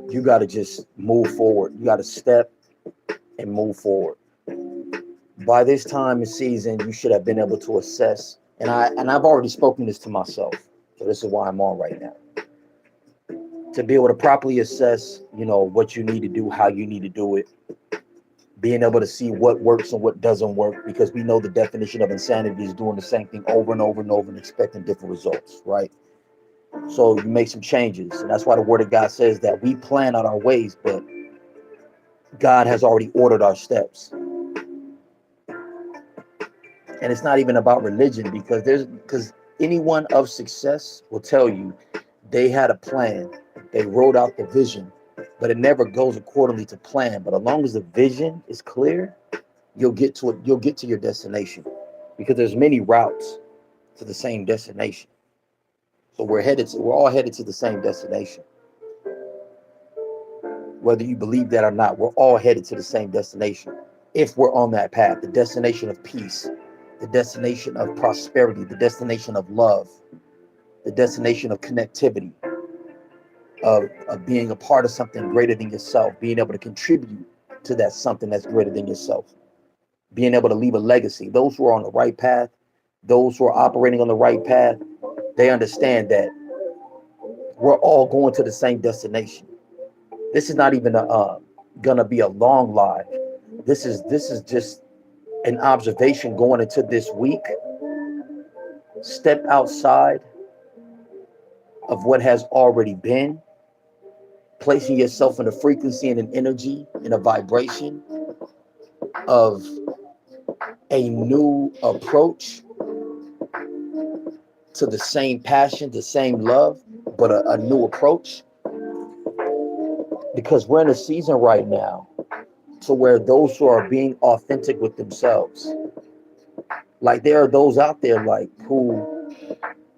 You got to just move forward. You got to step and move forward. By this time in season, you should have been able to assess, and I've already spoken this to myself. So this is why I'm on right now. To be able to properly assess, what you need to do, how you need to do it, being able to see what works and what doesn't work, because we know the definition of insanity is doing the same thing over and over and over and expecting different results, right? So you make some changes, and that's why the word of God says that we plan out our ways, but God has already ordered our steps. And it's not even about religion, because anyone of success will tell you they had a plan, they wrote out the vision, but it never goes accordingly to plan. But as long as the vision is clear, you'll get to it. You'll get to your destination, because there's many routes to the same destination. So we're all headed to the same destination. Whether you believe that or not, we're all headed to the same destination. If we're on that path, the destination of peace, the destination of prosperity, the destination of love, the destination of connectivity, of being a part of something greater than yourself, being able to contribute to that something that's greater than yourself, being able to leave a legacy. Those who are on the right path, those who are operating on the right path, they understand that we're all going to the same destination. This is not even gonna be a long live. This is just an observation going into this week. Step outside of what has already been, placing yourself in a frequency and an energy and a vibration of a new approach to the same passion, the same love, but a new approach. Because we're in a season right now to where those who are being authentic with themselves, like there are those out there like who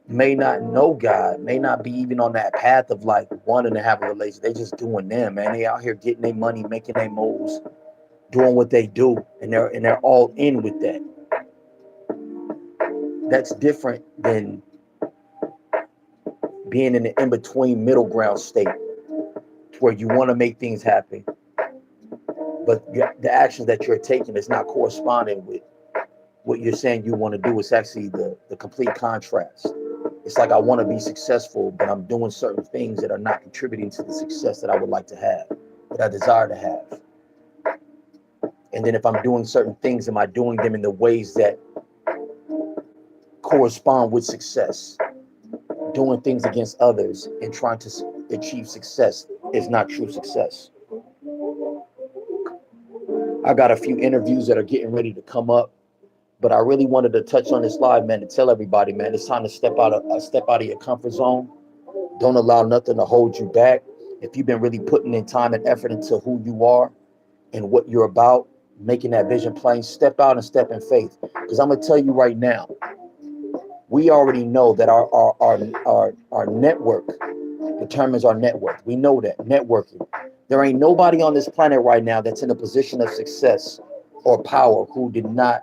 may not know God, may not be even on that path of like wanting to have a relationship. They just doing them, man. They out here getting their money, making their moves, doing what they do, and they're all in with that. That's different than being in the in-between middle ground state where you want to make things happen, but the actions that you're taking is not corresponding with what you're saying you want to do. It's actually the complete contrast. It's like I want to be successful, but I'm doing certain things that are not contributing to the success that I would like to have, that I desire to have. And then if I'm doing certain things, am I doing them in the ways that correspond with success? Doing things against others and trying to achieve success is not true success. I got a few interviews that are getting ready to come up, but I really wanted to touch on this live, man, to tell everybody, man, it's time to step out of your comfort zone. Don't allow nothing to hold you back. If you've been really putting in time and effort into who you are and what you're about, making that vision plain, step out and step in faith. Because I'm gonna tell you right now, we already know that our network determines our network. We know that networking. There ain't nobody on this planet right now that's in a position of success or power who did not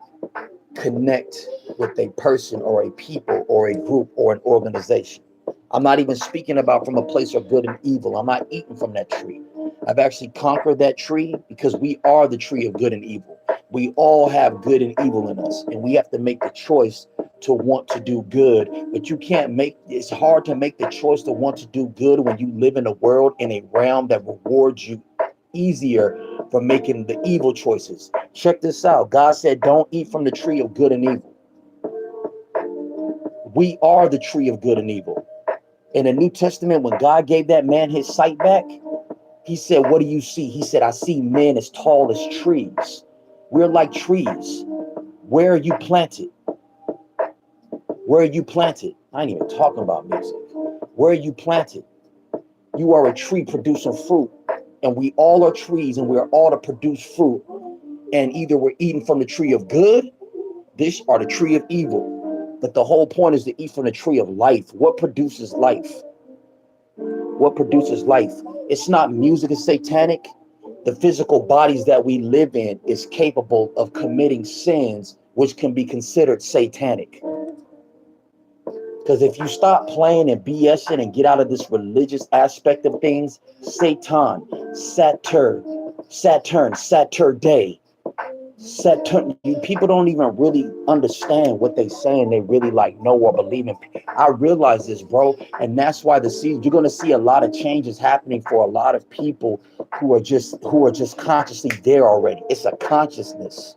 connect with a person or a people or a group or an organization. I'm not even speaking about from a place of good and evil. I'm not eating from that tree. I've actually conquered that tree because we are the tree of good and evil. We all have good and evil in us, and we have to make the choice to want to do good. But you can't make it's hard to make the choice to want to do good when you live in a world, in a realm that rewards you easier for making the evil choices. Check this out. God said, don't eat from the tree of good and evil. We are the tree of good and evil. In the New Testament, when God gave that man his sight back, he said, what do you see? He said, I see men as tall as trees. We're like trees. Where are you planted? Where are you planted? I ain't even talking about music. Where are you planted? You are a tree producing fruit. And we all are trees, and we're all to produce fruit. And either we're eating from the tree of good, this, or the tree of evil. But the whole point is to eat from the tree of life. What produces life? What produces life? It's not music is satanic. The physical bodies that we live in is capable of committing sins which can be considered satanic. Because if you stop playing and BSing and get out of this religious aspect of things, Satan, Saturday, people don't even really understand what they saying. They really like know or believe in. I realize this, bro, and that's why you're going to see a lot of changes happening for a lot of people who are just consciously there already. It's a consciousness.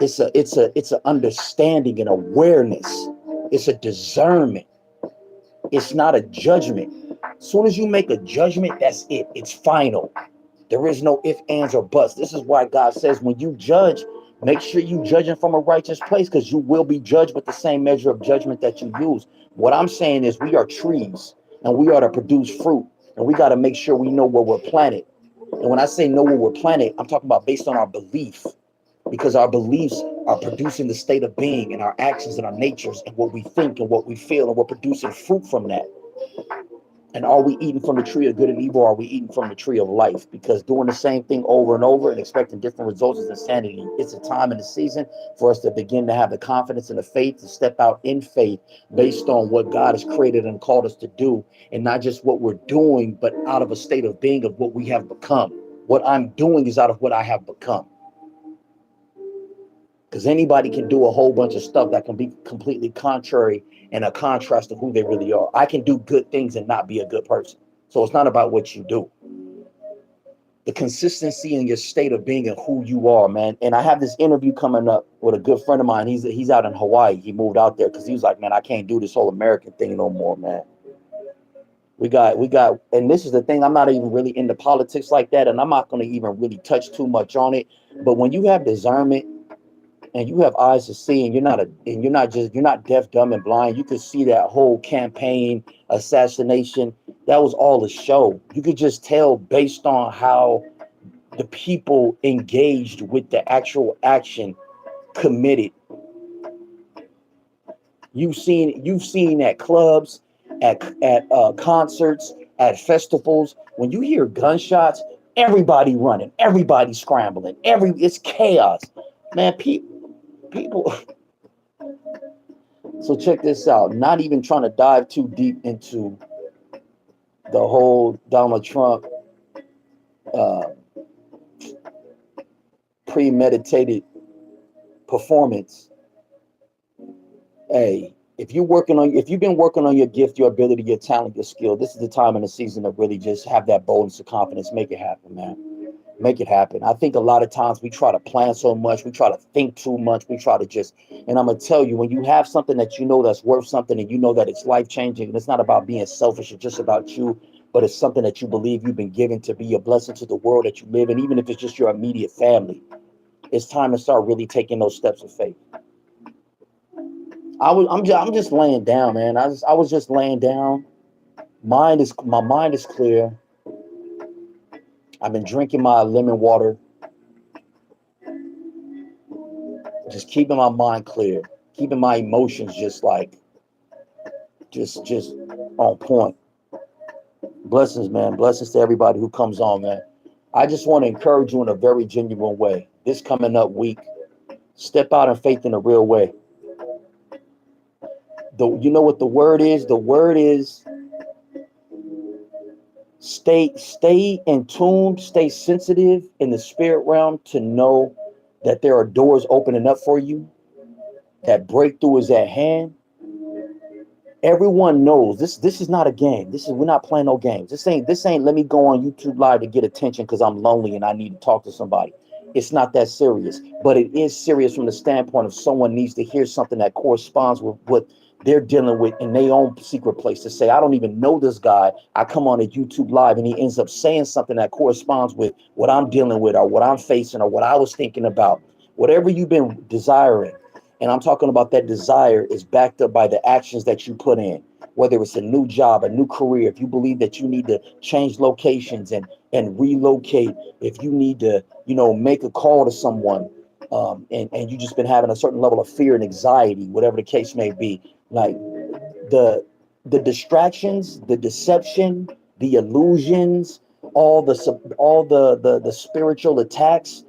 It's a understanding and awareness. It's a discernment. It's not a judgment. As soon as you make a judgment, that's it. It's final. There is no ifs, ands, or buts. This is why God says when you judge, make sure you judging from a righteous place, because you will be judged with the same measure of judgment that you use. What I'm saying is we are trees and we are to produce fruit, and we got to make sure we know where we're planted. And when I say know where we're planted, I'm talking about based on our belief, because our beliefs are producing the state of being and our actions and our natures and what we think and what we feel, and we're producing fruit from that. And are we eating from the tree of good and evil, or are we eating from the tree of life? Because doing the same thing over and over and expecting different results is insanity. It's a time and a season for us to begin to have the confidence and the faith to step out in faith based on what God has created and called us to do, and not just what we're doing, but out of a state of being of what we have become. What I'm doing is out of what I have become. Because anybody can do a whole bunch of stuff that can be completely contrary and a contrast to who they really are. I can do good things and not be a good person. So it's not about what you do. The consistency in your state of being and who you are, man. And I have this interview coming up with a good friend of mine. He's out in Hawaii. He moved out there because he was like, man, I can't do this whole American thing no more, man. We got, and this is the thing, I'm not even really into politics like that, and I'm not going to even really touch too much on it. But when you have discernment, and you have eyes to see, and you're not deaf, dumb, and blind. You could see that whole campaign assassination. That was all a show. You could just tell based on how the people engaged with the actual action committed. You've seen at clubs, at concerts, at festivals. When you hear gunshots, everybody running, everybody scrambling, it's chaos, man. People. So check this out. Not even trying to dive too deep into the whole Donald Trump premeditated performance. Hey, if you've been working on your gift, your ability, your talent, your skill, this is the time in the season to really just have that boldness and confidence. Make it happen, man. Make it happen. I think a lot of times we try to plan so much, we try to think too much, we try to and I'm gonna tell you, when you have something that you know that's worth something, and you know that it's life-changing, and it's not about being selfish, it's just about you, but it's something that you believe you've been given to be a blessing to the world that you live in, even if it's just your immediate family. It's time to start really taking those steps of faith. I'm just laying down, man. I was just laying down. My mind is clear. I've been drinking my lemon water, just keeping my mind clear, keeping my emotions just on point. Blessings, man. Blessings to everybody who comes on, man. I just want to encourage you in a very genuine way. This coming up week, step out in faith in a real way. You know what the word is? The word is stay in tune, stay sensitive in the spirit realm to know that there are doors opening up for you, that breakthrough is at hand. Everyone knows this is not a game. We're not playing no games. This ain't let me go on YouTube Live to get attention because I'm lonely and I need to talk to somebody. It's not that serious, but it is serious from the standpoint of someone needs to hear something that corresponds with what they're dealing with in their own secret place, to say, I don't even know this guy. I come on a YouTube Live and he ends up saying something that corresponds with what I'm dealing with, or what I'm facing, or what I was thinking about. Whatever you've been desiring, and I'm talking about that desire is backed up by the actions that you put in, whether it's a new job, a new career, if you believe that you need to change locations and relocate, if you need to, make a call to someone, and you just been having a certain level of fear and anxiety, whatever the case may be, like the distractions, the deception, the illusions, all the spiritual attacks.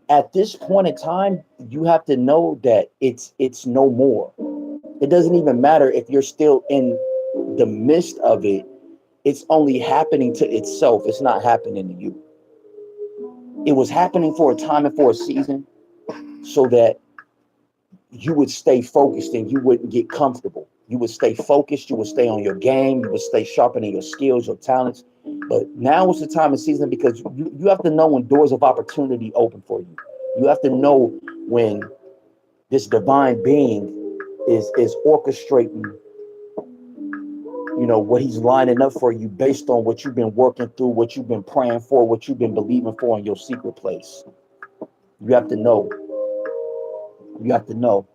At this point in time, you have to know that it's no more. It doesn't even matter if you're still in the midst of it. It's only happening to itself. It's not happening to you. It was happening for a time and for a season so that you would stay focused and you wouldn't get comfortable. You would stay focused. You would stay on your game. You would stay sharpening your skills, your talents. But now is the time and season because you have to know when doors of opportunity open for you. You have to know when this divine being is orchestrating, what he's lining up for you based on what you've been working through, what you've been praying for, what you've been believing for in your secret place. You have to know. You have to know.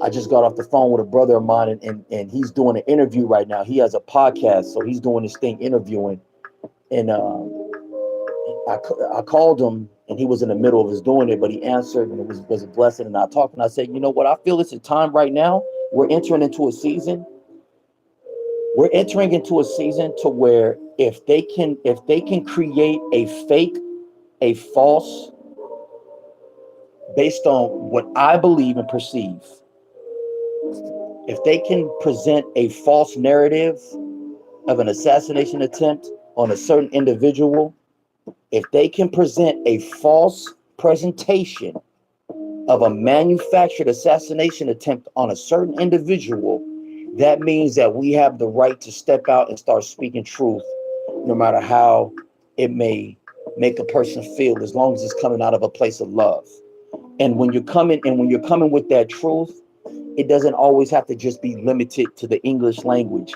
I just got off the phone with a brother of mine, and he's doing an interview right now. He has a podcast, so he's doing this thing interviewing. And I called him, and he was in the middle of his doing it, but he answered, and it was a blessing. And I talked, and I said, you know what? I feel it's a time right now. We're entering into a season. We're entering into a season to where if they can create a false, based on what I believe and perceive, if they can present a false narrative of an assassination attempt on a certain individual, if they can present a false presentation of a manufactured assassination attempt on a certain individual, that means that we have the right to step out and start speaking truth, no matter how it may make a person feel, as long as it's coming out of a place of love. And when you're coming with that truth, it doesn't always have to just be limited to the English language.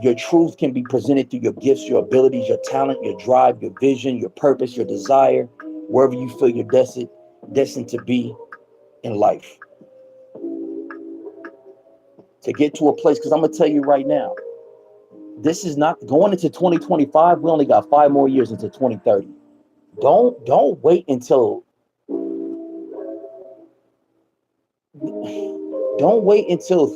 Your truth can be presented through your gifts, your abilities, your talent, your drive, your vision, your purpose, your desire, wherever you feel you're destined to be in life. To get to a place, because I'm going to tell you right now, this is not going into 2025. We only got 5 more years into 2030. Don't wait until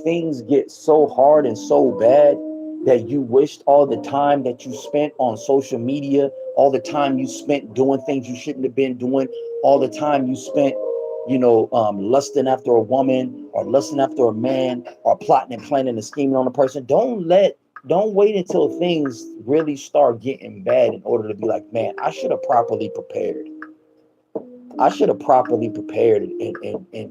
things get so hard and so bad that you wished all the time that you spent on social media, all the time you spent doing things you shouldn't have been doing, all the time you spent, lusting after a woman or lusting after a man or plotting and planning and scheming on a person. Don't wait until things really start getting bad in order to be like, man, I should have properly prepared. And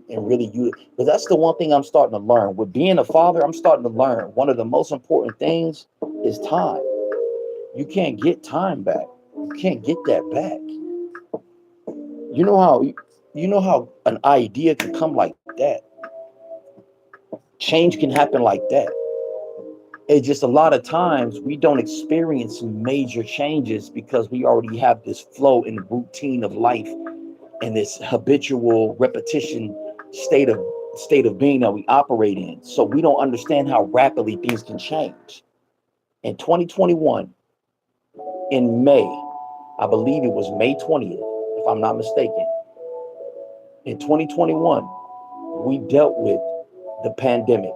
really use it. Because that's the one thing I'm starting to learn. With being a father, I'm starting to learn one of the most important things is time. You can't get time back. You can't get that back. You know how an idea can come like that. Change can happen like that. It's just a lot of times we don't experience major changes because we already have this flow and routine of life and this habitual repetition state of being that we operate in. So we don't understand how rapidly things can change. In 2021, in May, I believe it was May 20th, if I'm not mistaken. In 2021, we dealt with the pandemic.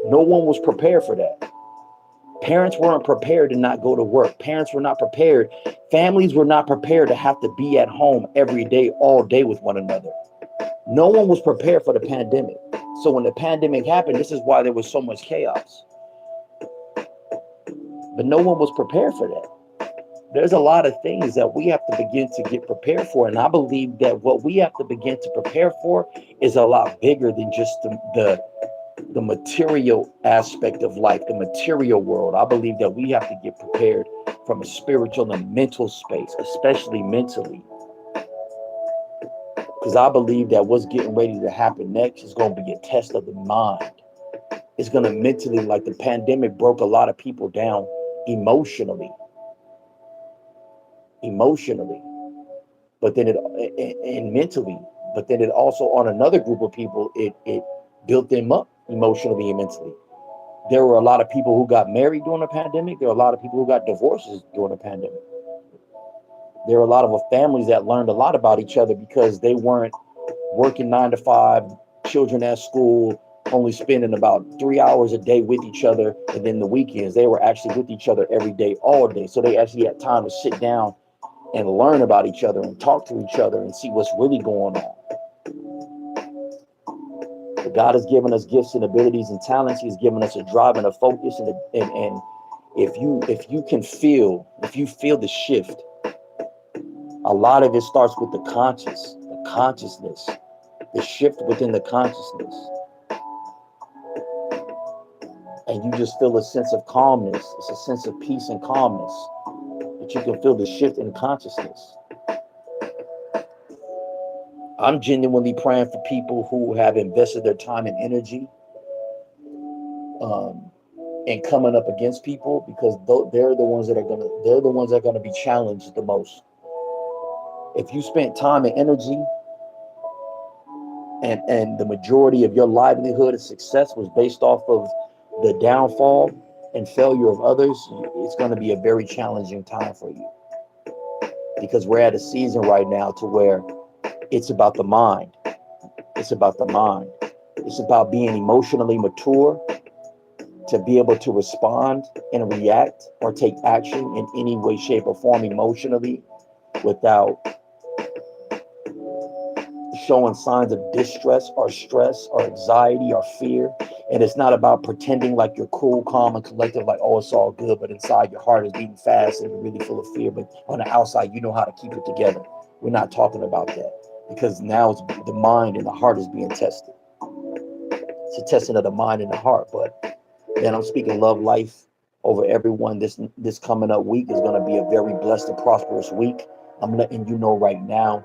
No one was prepared for that. Parents weren't prepared to not go to work. Parents were not prepared. Families were not prepared to have to be at home every day, all day with one another. No one was prepared for the pandemic. So when the pandemic happened, this is why there was so much chaos. But no one was prepared for that. There's a lot of things that we have to begin to get prepared for. And I believe that what we have to begin to prepare for is a lot bigger than just the material aspect of life, the material world. I believe that we have to get prepared from a spiritual and mental space, especially mentally. Because I believe that what's getting ready to happen next is going to be a test of the mind. It's going to mentally, like the pandemic broke a lot of people down emotionally. But then and mentally, but then it also on another group of people, it built them up emotionally and mentally. There were a lot of people who got married during the pandemic. There were a lot of people who got divorces during the pandemic. There were a lot of families that learned a lot about each other because they weren't working 9 to 5, children at school, only spending about 3 hours a day with each other. And then the weekends, they were actually with each other every day, all day. So they actually had time to sit down and learn about each other and talk to each other and see what's really going on. God has given us gifts and abilities and talents. He's given us a drive and a focus, and if you feel the shift, a lot of it starts with the consciousness, the shift within the consciousness, and you just feel a sense of calmness. It's a sense of peace and calmness that you can feel the shift in consciousness. I'm genuinely praying for people who have invested their time and energy and coming up against people, because they're the ones that are gonna be challenged the most. If you spent time and energy and the majority of your livelihood and success was based off of the downfall and failure of others, it's going to be a very challenging time for you, because we're at a season right now to where it's about the mind. It's about the mind. It's about being emotionally mature to be able to respond and react or take action in any way, shape, or form emotionally without showing signs of distress or stress or anxiety or fear. And it's not about pretending like you're cool, calm, and collected, like, oh, it's all good, but inside your heart is beating fast and you're really full of fear. But on the outside, you know how to keep it together. We're not talking about that, because now it's the mind and the heart is being tested. It's a testing of the mind and the heart. But then I'm speaking love life over everyone. This coming up week is going to be a very blessed and prosperous week. I'm letting you know right now.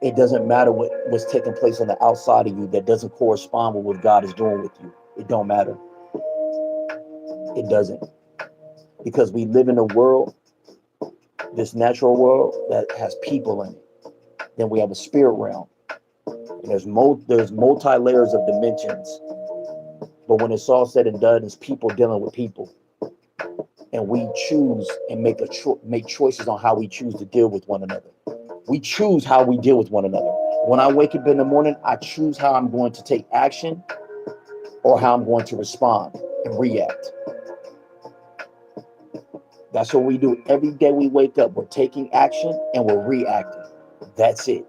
It doesn't matter what's taking place on the outside of you that doesn't correspond with what God is doing with you. It don't matter. It doesn't. Because we live in a world, this natural world, that has people in it. Then we have a spirit realm. And there's multi-layers of dimensions. But when it's all said and done, it's people dealing with people. And we choose and make choices on how we choose to deal with one another. We choose how we deal with one another. When I wake up in the morning, I choose how I'm going to take action or how I'm going to respond and react. That's what we do every day. We wake up, we're taking action and we're reacting. That's it.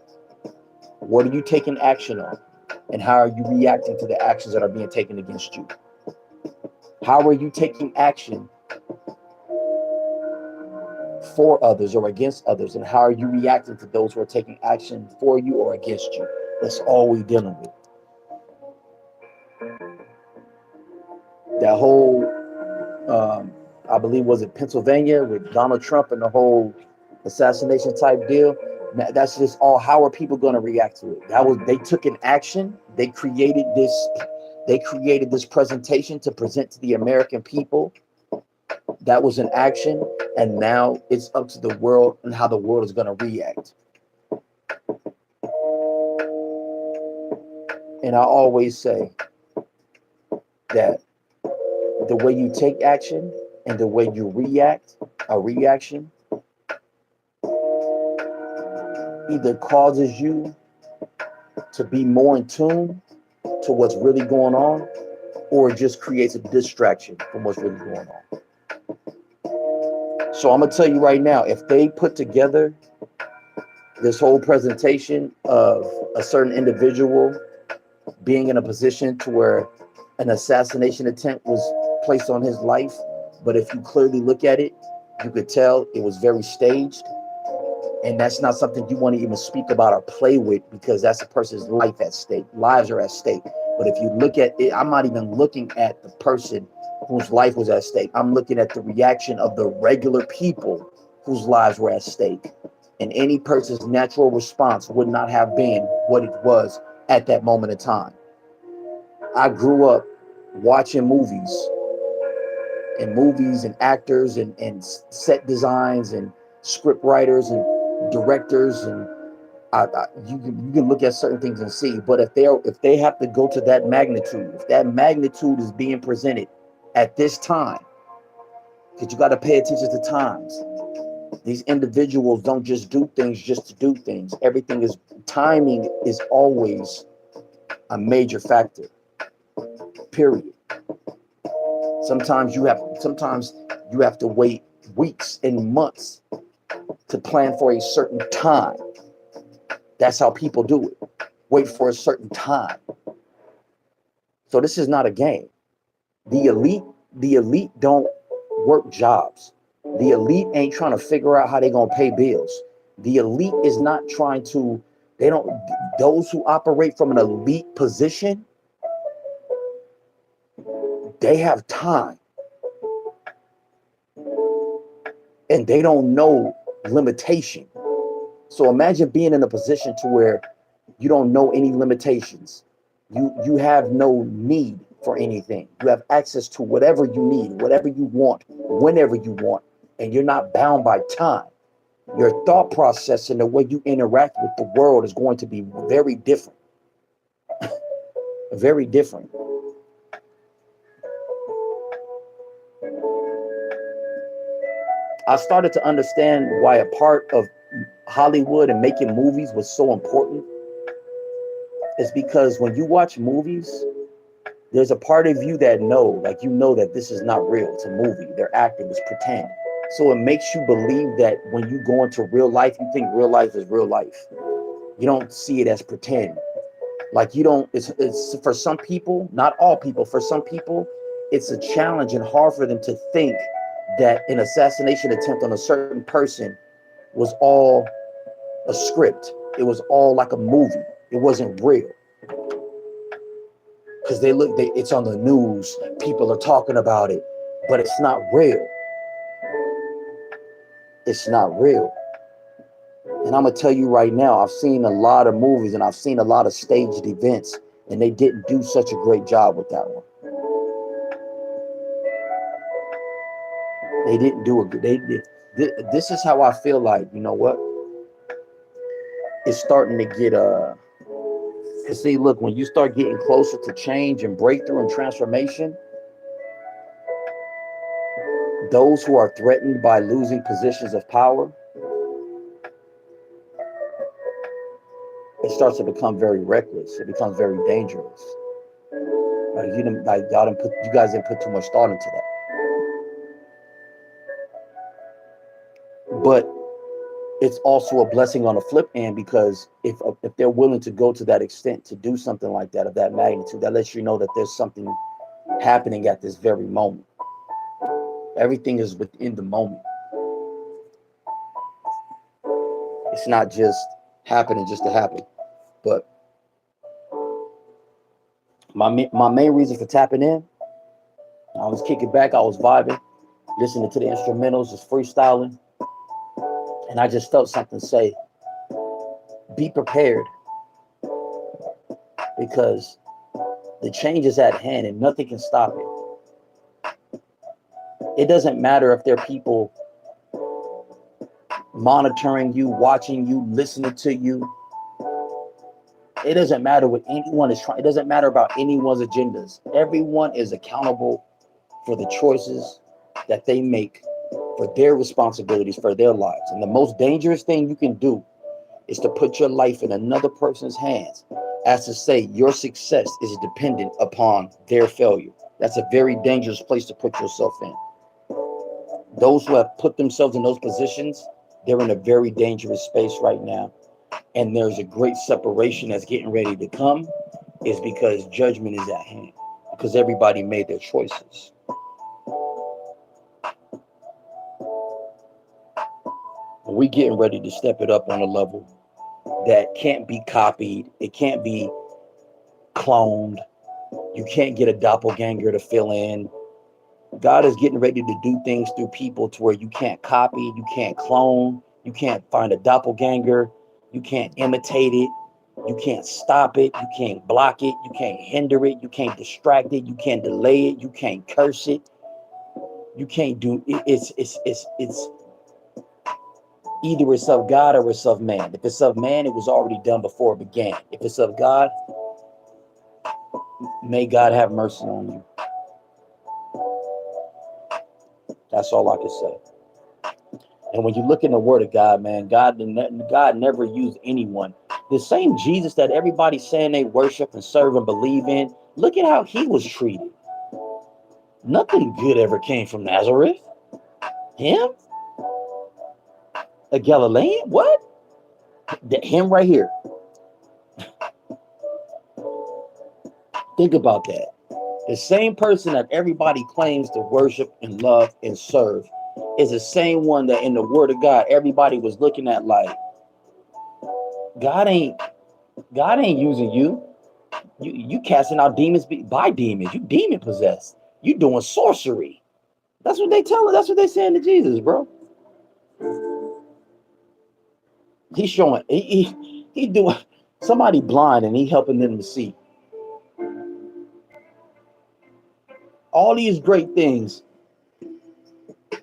What are you taking action on? And how are you reacting to the actions that are being taken against you? How are you taking action for others or against others, and how are you reacting to those who are taking action for you or against you? That's all we're dealing with. That whole I believe, was it Pennsylvania with Donald Trump and the whole assassination type deal? That's just all, how are people going to react to it? They took an action. They created this presentation to present to the American people. That was an action, and now it's up to the world and how the world is going to react. And I always say that the way you take action and the way you react, a reaction, either causes you to be more in tune to what's really going on, or it just creates a distraction from what's really going on. So I'm going to tell you right now, if they put together this whole presentation of a certain individual being in a position to where an assassination attempt was placed on his life, but if you clearly look at it, you could tell it was very staged. And that's not something you want to even speak about or play with, because that's a person's life at stake. Lives are at stake. But if you look at it, I'm not even looking at the person whose life was at stake. I'm looking at the reaction of the regular people whose lives were at stake. And any person's natural response would not have been what it was at that moment in time. I grew up watching movies and actors and set designs and script writers and directors, and you can look at certain things and see. But if they have to go to that magnitude, if that magnitude is being presented at this time, because you got to pay attention to times. These individuals don't just do things just to do things. Timing is always a major factor. Period. Sometimes you have to wait weeks and months to plan for a certain time. That's how people do it. wait for a certain time. So this is not a game. The elite don't work jobs. The elite ain't trying to figure out how they're gonna pay bills. The elite is not trying to, those who operate from an elite position, they have time. And they don't know limitation. So imagine being in a position to where you don't know any limitations. You have no need for anything. You have access to whatever you need, whatever you want, whenever you want, and you're not bound by time. Your thought process and the way you interact with the world is going to be very different. Very different. I started to understand why a part of Hollywood and making movies was so important. It's because when you watch movies, there's a part of you that like that this is not real. It's a movie. They're acting. It's pretend. So it makes you believe that when you go into real life, you think real life is real life. You don't see it as pretend. Like you don't, it's for some people, not all people, for some people, it's a challenge and hard for them to think that an assassination attempt on a certain person was all a script. It was all like a movie. It wasn't real. Because it's on the news. People are talking about it, but it's not real. It's not real. And I'm going to tell you right now, I've seen a lot of movies and I've seen a lot of staged events, and they didn't do such a great job with that one. They didn't do a good. This is how I feel like, you know what? It's starting to get Cause see, look, when you start getting closer to change and breakthrough and transformation, those who are threatened by losing positions of power, it starts to become very reckless. It becomes very dangerous. You guys didn't put too much thought into that. But it's also a blessing on the flip end, because if they're willing to go to that extent to do something like that, of that magnitude, that lets you know that there's something happening at this very moment. Everything is within the moment. It's not just happening just to happen. But my main reason for tapping in, I was kicking back, I was vibing, listening to the instrumentals, just freestyling. And I just felt something say, be prepared, because the change is at hand and nothing can stop it. It doesn't matter if there are people monitoring you, watching you, listening to you. It doesn't matter what anyone is trying. It doesn't matter about anyone's agendas. Everyone is accountable for the choices that they make, for their responsibilities, for their lives. And the most dangerous thing you can do is to put your life in another person's hands, as to say your success is dependent upon their failure. That's a very dangerous place to put yourself in. Those who have put themselves in those positions, they're in a very dangerous space right now. And there's a great separation that's getting ready to come, is because judgment is at hand, because everybody made their choices. We getting ready to step it up on a level that can't be copied. It can't be cloned. You can't get a doppelganger to fill in. God is getting ready to do things through people to where you can't copy, you can't clone, you can't find a doppelganger, you can't imitate it, you can't stop it, you can't block it, you can't hinder it, you can't distract it, you can't delay it, you can't curse it, you can't do it. It's either it's of God or it's of man. If it's of man, it was already done before it began. If it's of God, may God have mercy on you. That's all I can say. And when you look in the Word of God, man, God never used anyone. The same Jesus that everybody's saying they worship and serve and believe in, look at how he was treated. Nothing good ever came from Nazareth. Him? A Galilean? What? Him right here. Think about that. The same person that everybody claims to worship and love and serve is the same one that in the word of God, everybody was looking at like, God ain't using you. You casting out demons by demons. You demon possessed. You doing sorcery. That's what they tell us. That's what they saying to Jesus, bro. He's showing he doing somebody blind and he helping them to see. All these great things.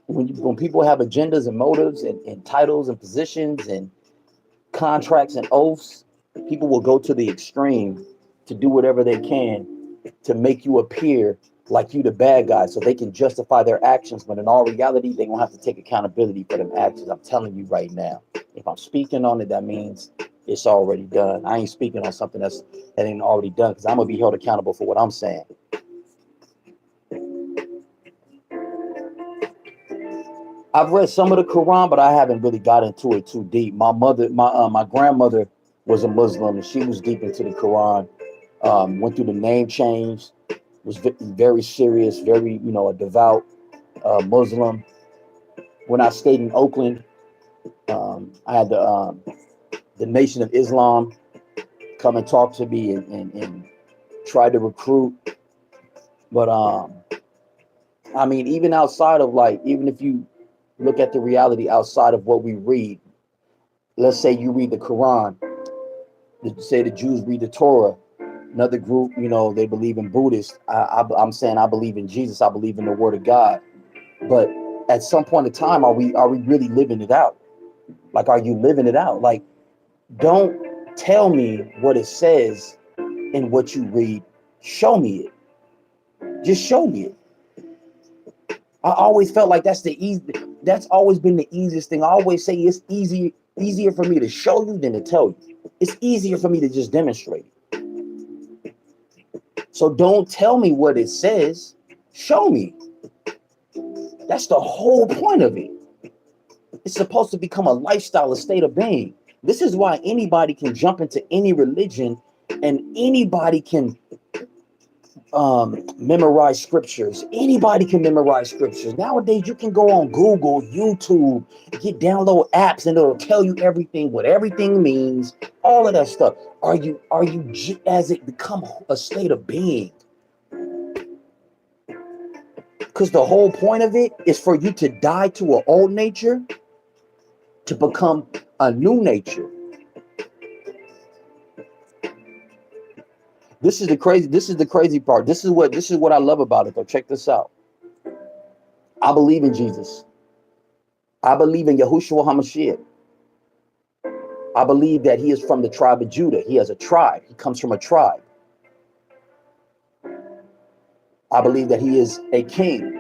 When people have agendas and motives and titles and positions and contracts and oaths, people will go to the extreme to do whatever they can to make you appear like you the bad guy so they can justify their actions, when in all reality they're gonna have to take accountability for them actions. I'm telling you right now, if I'm speaking on it, that means it's already done. I ain't speaking on something that ain't already done, because I'm gonna be held accountable for what I'm saying. I've read some of the Quran, but I haven't really got into it too deep. My grandmother was a Muslim, and she was deep into the Quran. Went through the name change, was very serious, very, a devout Muslim. When I stayed in Oakland, I had the Nation of Islam come and talk to me and try to recruit. But I mean, even outside of even if you look at the reality outside of what we read, let's say you read the Quran, say the Jews read the Torah, another group, they believe in Buddhist. I'm saying I believe in Jesus. I believe in the Word of God. But at some point in time, are we really living it out? Like, are you living it out? Like, don't tell me what it says in what you read. Show me it. Just show me it. I always felt like that's always been the easiest thing. I always say it's easier for me to show you than to tell you. It's easier for me to just demonstrate it. So don't tell me what it says. Show me. That's the whole point of it. It's supposed to become a lifestyle, a state of being. This is why anybody can jump into any religion and anybody can memorize scriptures. Anybody can memorize scriptures. Nowadays, you can go on Google, YouTube, download apps, and it'll tell you everything, what everything means, all of that stuff. Are you as it become a state of being? Because the whole point of it is for you to die to an old nature to become a new nature. This is the crazy part. This is what I love about it, though. Check this out. I believe in Jesus. I believe in Yahushua HaMashiach. I believe that he is from the tribe of Judah. He has a tribe. He comes from a tribe. I believe that he is a king,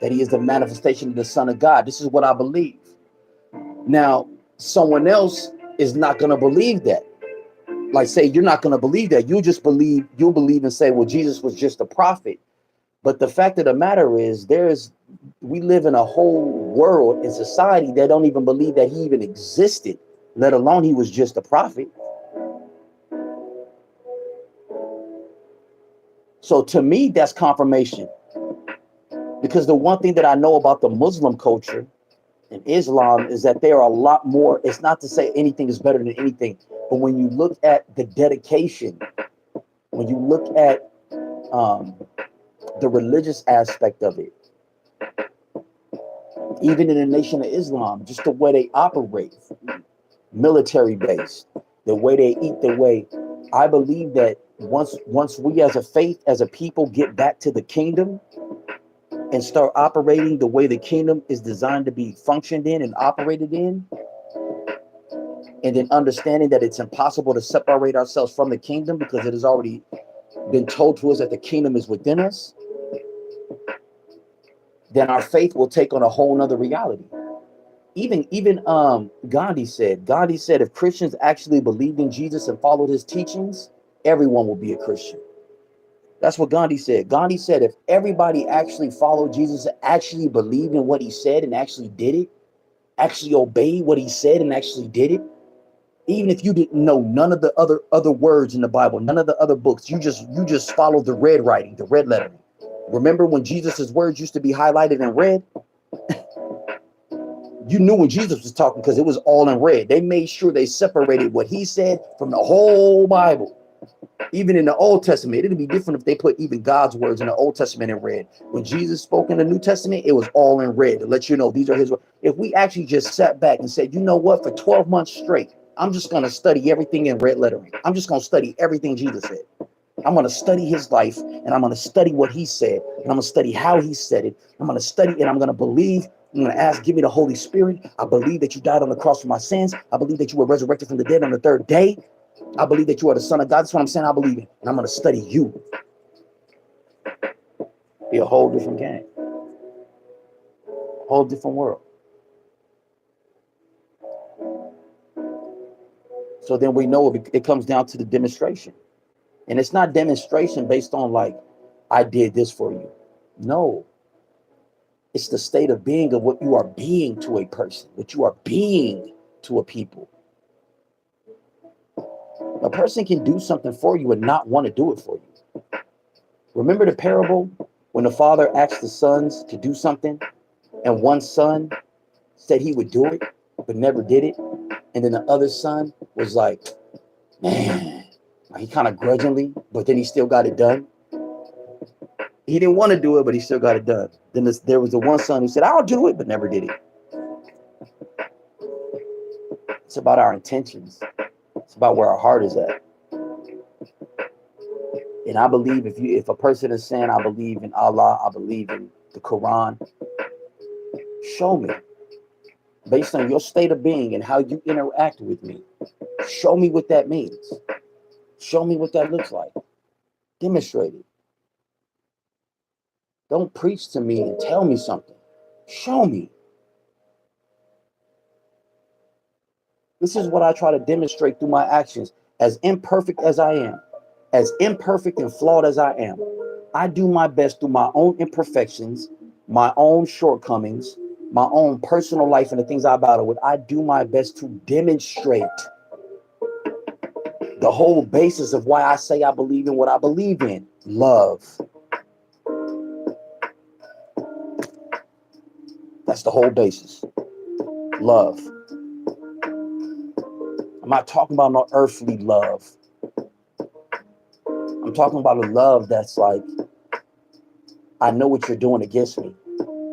that he is the manifestation of the Son of God. This is what I believe. Now, someone else is not going to believe that. Like, say, you're not going to believe that. You'll believe and say, well, Jesus was just a prophet. But the fact of the matter is, we live in a whole world and society that don't even believe that he even existed, let alone he was just a prophet. So to me, that's confirmation. Because the one thing that I know about the Muslim culture and Islam is that they are a lot more. It's not to say anything is better than anything, but when you look at the dedication, when you look at the religious aspect of it, even in the Nation of Islam, just the way they operate, military based, the way they eat, the way I believe that once we as a faith, as a people, get back to the kingdom and start operating the way the kingdom is designed to be functioned in and operated in, and then understanding that it's impossible to separate ourselves from the kingdom because it has already been told to us that the kingdom is within us, then our faith will take on a whole nother reality. Even Gandhi said, if Christians actually believed in Jesus and followed his teachings, everyone will be a Christian. That's what Gandhi said. Gandhi said if everybody actually followed Jesus and actually believed in what he said and actually did it, actually obeyed what he said and actually did it, Even if you didn't know none of the other words in the Bible, none of the other books, you just followed the red writing, the red lettering. Remember when Jesus's words used to be highlighted in red? You knew when Jesus was talking because it was all in red. They made sure they separated what he said from the whole Bible. Even in the Old Testament, it'd be different if they put even God's words in the Old Testament in red. When Jesus spoke in the New Testament, it was all in red to let you know these are his words. If we actually just sat back and said, you know what, for 12 months straight, I'm just going to study everything in red lettering. I'm just going to study everything Jesus said. I'm going to study his life, and I'm going to study what he said, and I'm going to study how he said it. I'm going to study, and I'm going to believe. I'm going to ask, give me the Holy Spirit. I believe that you died on the cross for my sins. I believe that you were resurrected from the dead on the third day. I believe that you are the Son of God. That's what I'm saying I believe in. And I'm going to study you. Be a whole different game. Whole different world. So then we know it comes down to the demonstration. And it's not demonstration based on like, I did this for you. No. It's the state of being of what you are being to a person, what you are being to a people. A person can do something for you and not want to do it for you. Remember the parable when the father asked the sons to do something and one son said he would do it, but never did it. And then the other son was like, man, he kind of grudgingly, but then he still got it done. He didn't want to do it, but he still got it done. Then there was the one son who said, I'll do it, but never did it. It's about our intentions. It's about where our heart is at. And I believe if a person is saying, I believe in Allah, I believe in the Quran, show me. Based on your state of being and how you interact with me, show me what that means. Show me what that looks like. Demonstrate it. Don't preach to me and tell me something. Show me. This is what I try to demonstrate through my actions. As imperfect as I am, as imperfect and flawed as I am, I do my best through my own imperfections, my own shortcomings, my own personal life and the things I battle with. I do my best to demonstrate the whole basis of why I say I believe in what I believe in. Love. That's the whole basis. Love. I'm not talking about no earthly love. I'm talking about a love that's like, I know what you're doing against me.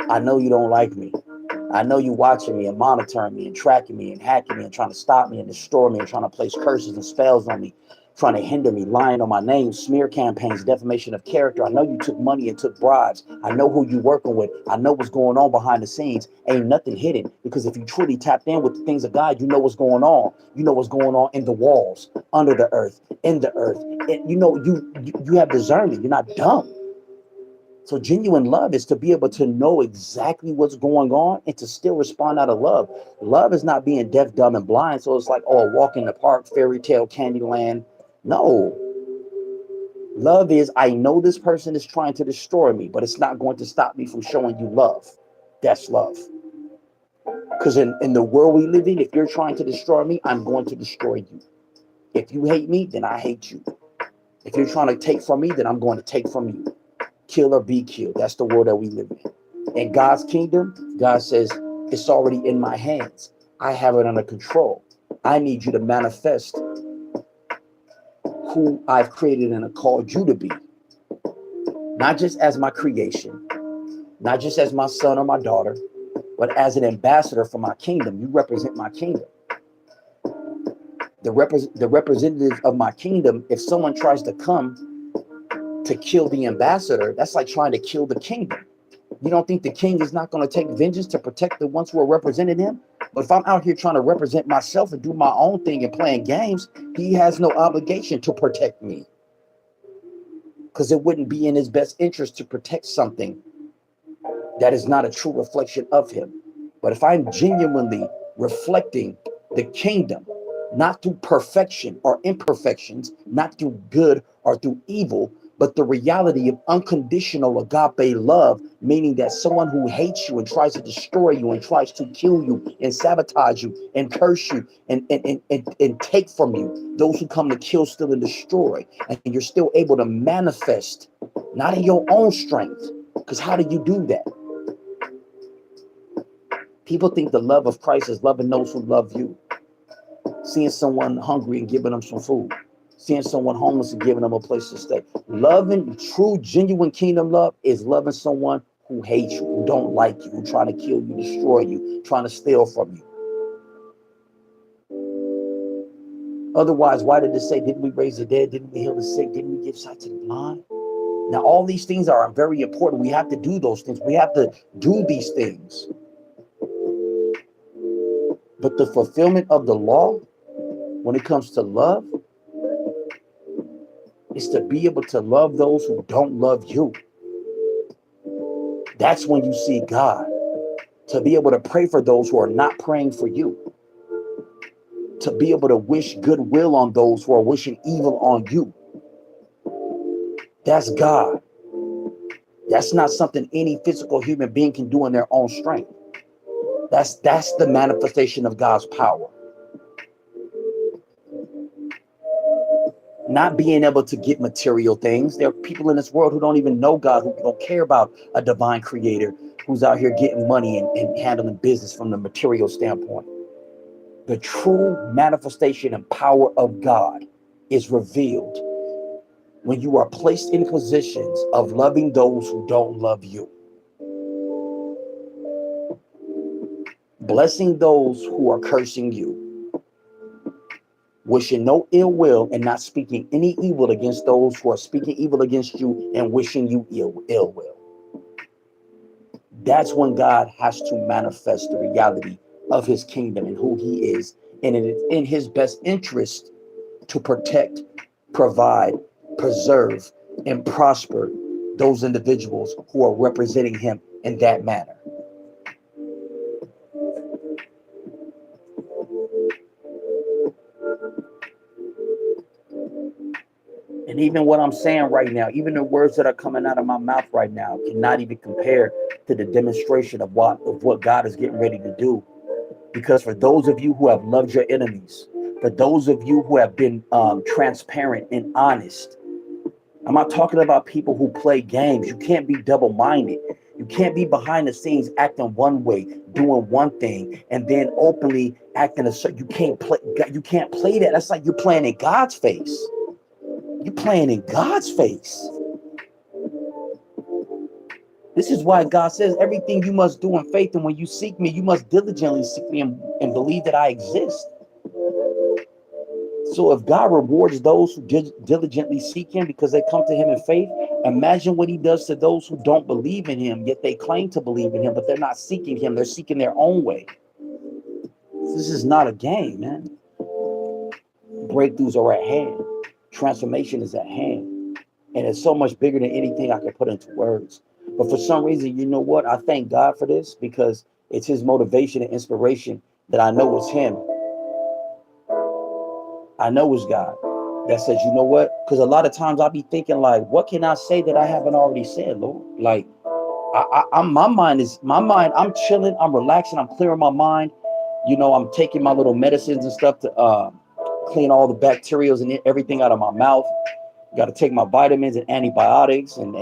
I know you don't like me. I know you watching me and monitoring me and tracking me and hacking me and trying to stop me and destroy me and trying to place curses and spells on me, trying to hinder me, lying on my name, smear campaigns, defamation of character. I know you took money and took bribes. I know who you working with. I know what's going on behind the scenes. Ain't nothing hidden, because if you truly tapped in with the things of God, you know what's going on. You know what's going on in the walls, under the earth, in the earth. And you know, you have discernment. You're not dumb. So genuine love is to be able to know exactly what's going on and to still respond out of love. Love is not being deaf, dumb, and blind. So it's like, oh, a walk in the park, fairy tale, Candyland. No. Love is, I know this person is trying to destroy me, but it's not going to stop me from showing you love. That's love. Because in the world we live in, if you're trying to destroy me, I'm going to destroy you. If you hate me, then I hate you. If you're trying to take from me, then I'm going to take from you. Kill or be killed. That's the world that we live in. In God's kingdom, God says, it's already in my hands. I have it under control. I need you to manifest who I've created and called you to be. Not just as my creation, not just as my son or my daughter, but as an ambassador for my kingdom. You represent my kingdom. The representative of my kingdom, if someone tries to come to kill the ambassador, that's like trying to kill the kingdom. You don't think the king is not going to take vengeance to protect the ones who are representing him? But if I'm out here trying to represent myself and do my own thing and playing games, he has no obligation to protect me, because it wouldn't be in his best interest to protect something that is not a true reflection of him. But if I'm genuinely reflecting the kingdom, not through perfection or imperfections, not through good or through evil, But the reality of unconditional agape love, meaning that someone who hates you and tries to destroy you and tries to kill you and sabotage you and curse you and take from you, those who come to kill, steal, and destroy, and you're still able to manifest, not in your own strength, because how do you do that? People think the love of Christ is loving those who love you. Seeing someone hungry and giving them some food. Seeing someone homeless and giving them a place to stay. Loving, true, genuine kingdom love is loving someone who hates you, who don't like you, who trying to kill you, destroy you, trying to steal from you. Otherwise, why did it say, didn't we raise the dead? Didn't we heal the sick? Didn't we give sight to the blind? Now, all these things are very important. We have to do those things. We have to do these things. But the fulfillment of the law, when it comes to love, is to be able to love those who don't love you. That's when you see God. To be able to pray for those who are not praying for you. To be able to wish goodwill on those who are wishing evil on you. That's God. That's not something any physical human being can do in their own strength. That's the manifestation of God's power. Not being able to get material things. There are people in this world who don't even know God, who don't care about a divine creator, who's out here getting money and handling business from the material standpoint. The true manifestation and power of God is revealed when you are placed in positions of loving those who don't love you. Blessing those who are cursing you. Wishing no ill will and not speaking any evil against those who are speaking evil against you and wishing you ill will. That's when God has to manifest the reality of his kingdom and who he is. And it is in his best interest to protect, provide, preserve, and prosper those individuals who are representing him in that manner. And even what I'm saying right now, even the words that are coming out of my mouth right now cannot even compare to the demonstration of what God is getting ready to do. Because for those of you who have loved your enemies, for those of you who have been transparent and honest, I'm not talking about people who play games. You can't be double-minded. You can't be behind the scenes acting one way, doing one thing, and then openly acting a certain. You can't play that. That's like you're playing in God's face. You're playing in God's face. This is why God says everything you must do in faith, and when you seek me, you must diligently seek me and believe that I exist. So if God rewards those who diligently seek him because they come to him in faith, imagine what he does to those who don't believe in him, yet they claim to believe in him, but they're not seeking him. They're seeking their own way. This is not a game, man. Breakthroughs are at hand. Transformation is at hand. And it's so much bigger than anything I can put into words. But for some reason, you know what? I thank God for this because it's his motivation and inspiration that I know it's him. I know it's God that says, you know what? Because a lot of times I'll be thinking like, what can I say that I haven't already said, Lord? Like, I'm my mind. I'm chilling. I'm relaxing. I'm clearing my mind. You know, I'm taking my little medicines and stuff to clean all the bacteria and everything out of my mouth. Got to take my vitamins and antibiotics and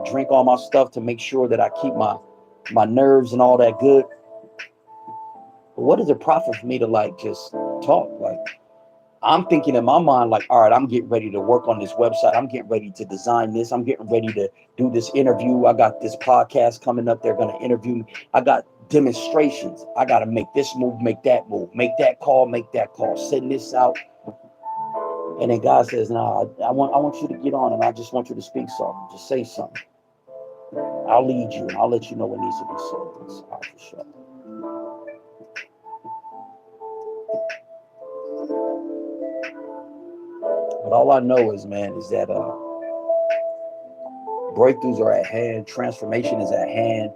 drink all my stuff to make sure that I keep my nerves and all that good. But what does it profit for me to like just talk? Like, I'm thinking in my mind, like, all right, I'm getting ready to work on this website. I'm getting ready to design this. I'm getting ready to do this interview. I got this podcast coming up. They're going to interview me. I got demonstrations. I got to make this move, make that call, send this out. And then God says, nah, I want you to get on and I just want you to speak something. Just say something. I'll lead you and I'll let you know what needs to be said. That's all for sure. But all I know is, man, is that breakthroughs are at hand. Transformation is at hand.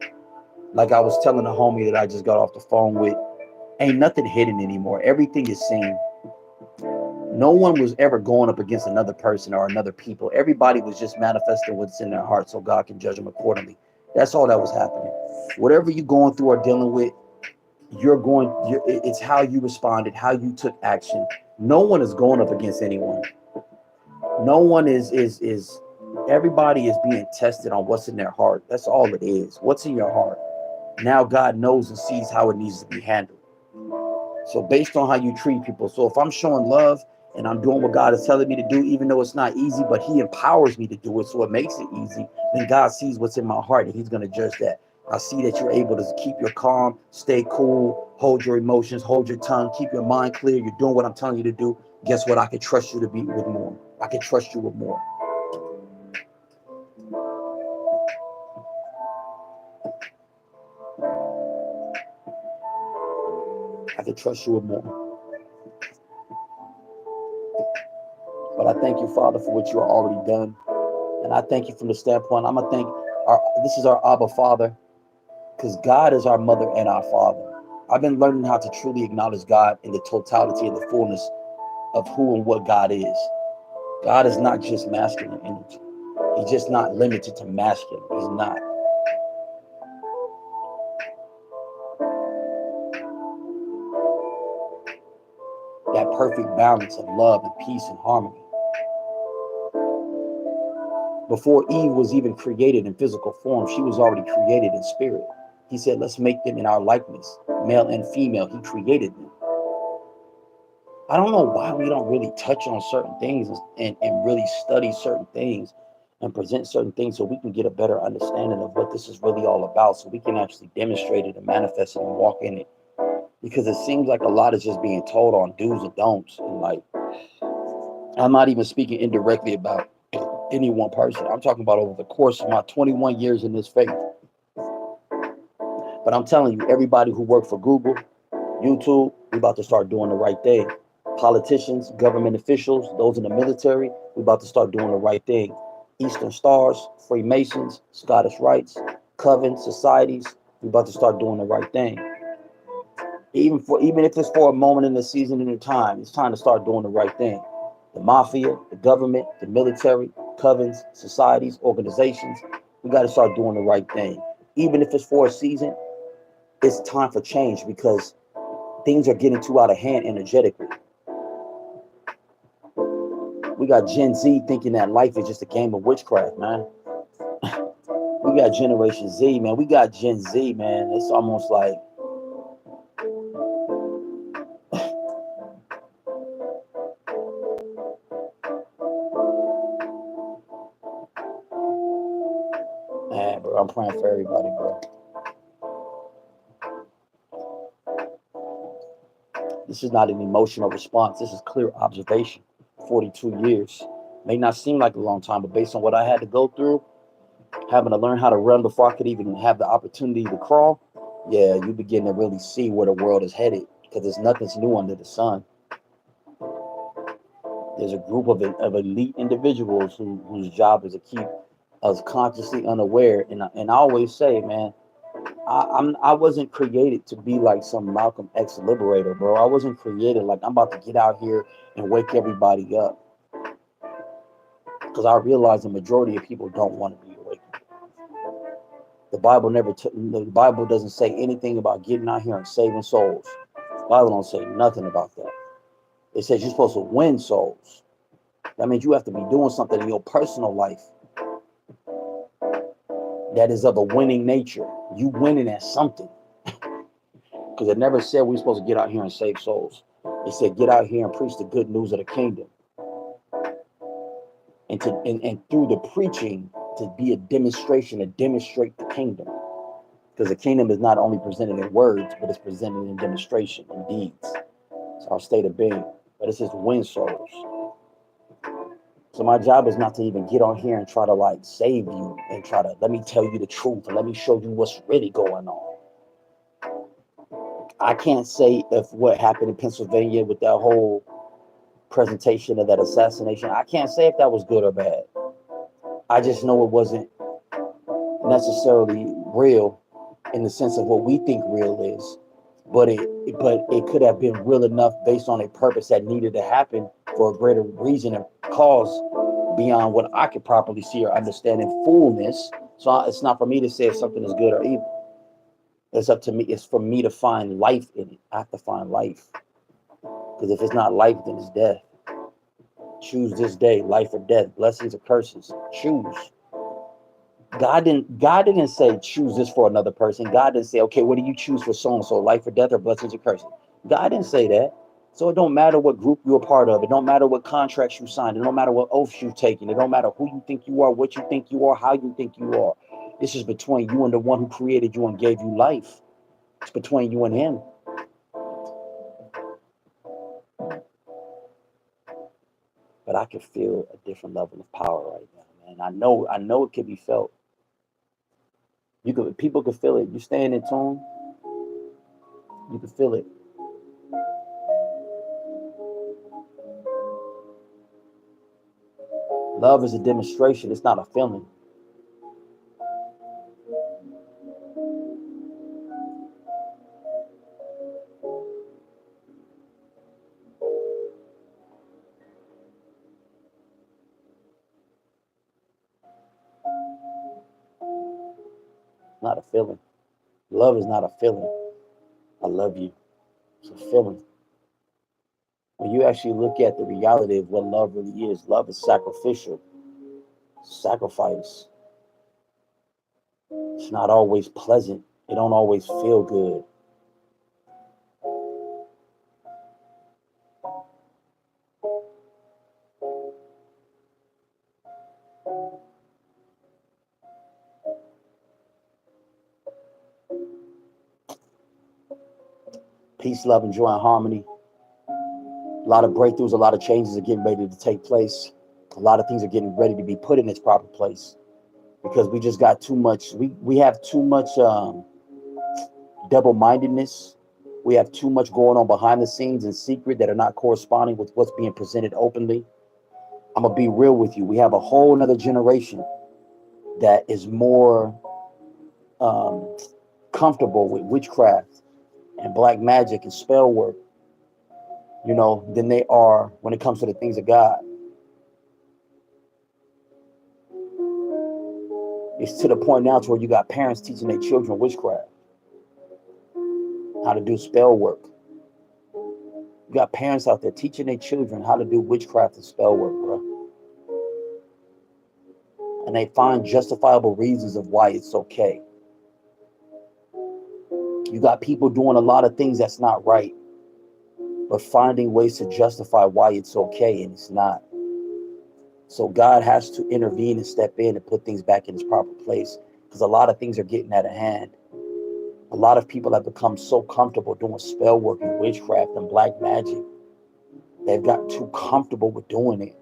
Like I was telling the homie that I just got off the phone with, ain't nothing hidden anymore. Everything is seen. No one was ever going up against another person or another people. Everybody was just manifesting what's in their heart so God can judge them accordingly. That's all that was happening. Whatever you're going through or dealing with, it's how you responded, how you took action. No one is going up against anyone. No one is everybody is being tested on what's in their heart. That's all it is. What's in your heart? Now God knows and sees how it needs to be handled. So based on how you treat people. So if I'm showing love and I'm doing what God is telling me to do, even though it's not easy, but he empowers me to do it, so it makes it easy, then God sees what's in my heart and he's going to judge that. I see that you're able to keep your calm, stay cool, hold your emotions, hold your tongue, keep your mind clear. You're doing what I'm telling you to do. Guess what? I can trust you to be with more. I can trust you with more. I can trust you with more. But I thank you, Father, for what you are already done. And I thank you from the standpoint, I'm going to thank this is our Abba Father, because God is our mother and our father. I've been learning how to truly acknowledge God in the totality and the fullness of who and what God is. God is not just masculine energy. He's just not limited to masculine. He's not. That perfect balance of love and peace and harmony. Before Eve was even created in physical form, she was already created in spirit. He said, let's make them in our likeness, male and female. He created them. I don't know why we don't really touch on certain things and really study certain things and present certain things so we can get a better understanding of what this is really all about, so we can actually demonstrate it and manifest it and walk in it. Because it seems like a lot is just being told on do's and don'ts. And like, I'm not even speaking indirectly about any one person. I'm talking about over the course of my 21 years in this faith. But I'm telling you, everybody who worked for Google, YouTube, we're about to start doing the right thing. Politicians, government officials, those in the military, we're about to start doing the right thing. Eastern Stars, Freemasons, Scottish Rites, Coven, societies, we're about to start doing the right thing. Even if it's for a moment in the season and the time, it's time to start doing the right thing. The mafia, the government, the military, covens, societies, organizations, we got to start doing the right thing. Even if it's for a season, it's time for change, because things are getting too out of hand energetically. We got Gen Z thinking that life is just a game of witchcraft, man. We got Generation Z, man. We got Gen Z, man. It's almost like man, bro, I'm praying for everybody, bro. This is not an emotional response. This is clear observation. 42 years. May not seem like a long time, but based on what I had to go through, having to learn how to run before I could even have the opportunity to crawl, yeah, you begin to really see where the world is headed, because there's nothing's new under the sun. There's a group of elite individuals whose job is to keep us consciously unaware. And I always say, man, I wasn't created to be like some Malcolm X liberator, bro. I wasn't created like I'm about to get out here and wake everybody up, because I realize the majority of people don't want to be awakened. The Bible doesn't say anything about getting out here and saving souls. The Bible don't say nothing about that. It says you're supposed to win souls. That means you have to be doing something in your personal life that is of a winning nature. You winning at something. Because it never said we're supposed to get out here and save souls. It said get out here and preach the good news of the kingdom. And through the preaching, to be a demonstration, to demonstrate the kingdom. Because the kingdom is not only presented in words, but it's presented in demonstration, in deeds. It's our state of being. But it says win souls. So my job is not to even get on here and try to like save you and try to let me tell you the truth and let me show you what's really going on. I can't say if what happened in Pennsylvania with that whole presentation of that assassination, I can't say if that was good or bad. I just know it wasn't necessarily real in the sense of what we think real is, but it could have been real enough based on a purpose that needed to happen for a greater reason and cause beyond what I could properly see or understand in fullness. So it's not for me to say if something is good or evil. It's up to me. It's for me to find life in it. I have to find life. Because if it's not life, then it's death. Choose this day, life or death, blessings or curses. Choose. God didn't say choose this for another person. God didn't say, okay, what do you choose for so and so, life or death or blessings or curses? God didn't say that. So it don't matter what group you're a part of. It don't matter what contracts you signed. It don't matter what oaths you've taken. It don't matter who you think you are, what you think you are, how you think you are. This is between you and the one who created you and gave you life. It's between you and him. But I can feel a different level of power right now, man. I know it can be felt. People can feel it. You stand in tune, you can feel it. Love is a demonstration, it's not a feeling. Not a feeling. Love is not a feeling. I love you. It's a feeling. When you actually look at the reality of what love really is, love is sacrificial. Sacrifice. It's not always pleasant. It don't always feel good. Peace, love, and joy and harmony. A lot of breakthroughs, a lot of changes are getting ready to take place. A lot of things are getting ready to be put in its proper place because we just got too much. We have too much double-mindedness. We have too much going on behind the scenes in secret that are not corresponding with what's being presented openly. I'm gonna be real with you. We have a whole nother generation that is more comfortable with witchcraft and black magic and spell work, than they are when it comes to the things of God. It's to the point now to where you got parents teaching their children witchcraft, how to do spell work. You got parents out there teaching their children how to do witchcraft and spell work, bro. And they find justifiable reasons of why it's okay. You got people doing a lot of things that's not right, but finding ways to justify why it's okay and it's not. So God has to intervene and step in and put things back in its proper place because a lot of things are getting out of hand. A lot of people have become so comfortable doing spell work and witchcraft and black magic. They've got too comfortable with doing it.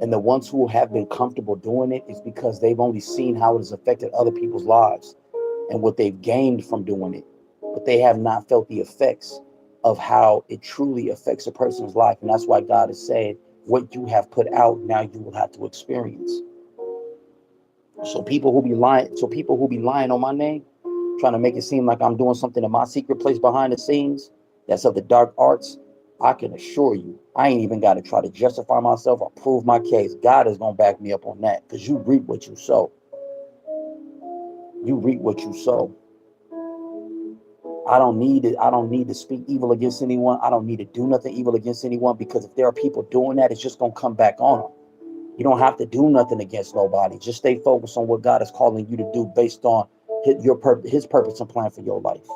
And the ones who have been comfortable doing it is because they've only seen how it has affected other people's lives and what they've gained from doing it. But they have not felt the effects of how it truly affects a person's life. And that's why God is saying, what you have put out, now you will have to experience. So people who be lying on my name, trying to make it seem like I'm doing something in my secret place behind the scenes, that's of the dark arts, I can assure you, I ain't even got to try to justify myself or prove my case. God is going to back me up on that because you reap what you sow. You reap what you sow. I don't need it. I don't need to speak evil against anyone. I don't need to do nothing evil against anyone because if there are people doing that, it's just going to come back on them. You don't have to do nothing against nobody. Just stay focused on what God is calling you to do based on his purpose and plan for your life.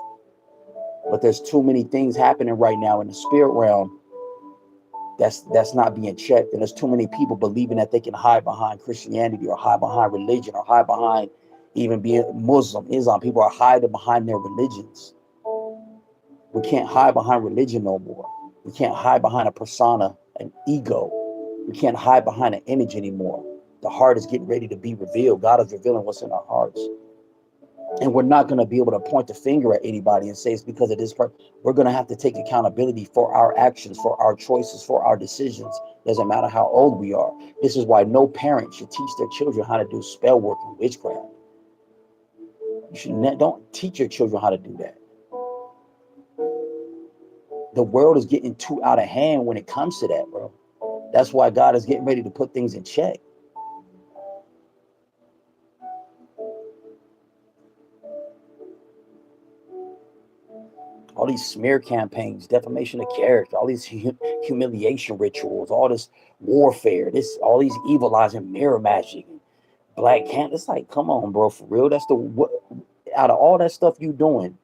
But there's too many things happening right now in the spirit realm that's not being checked. And there's too many people believing that they can hide behind Christianity or hide behind religion or hide behind even being Muslim, Islam. People are hiding behind their religions. We can't hide behind religion no more. We can't hide behind a persona, an ego. We can't hide behind an image anymore. The heart is getting ready to be revealed. God is revealing what's in our hearts. And we're not going to be able to point the finger at anybody and say it's because of this person. We're going to have to take accountability for our actions, for our choices, for our decisions. Doesn't matter how old we are. This is why no parent should teach their children how to do spell work and witchcraft. Don't teach your children how to do that. The world is getting too out of hand when it comes to that, bro. That's why God is getting ready to put things in check. All these smear campaigns, defamation of character, all these humiliation rituals, all this warfare, all these evil eyes and mirror magic, black camp. It's like, come on, bro, for real. That's out of all that stuff you doing,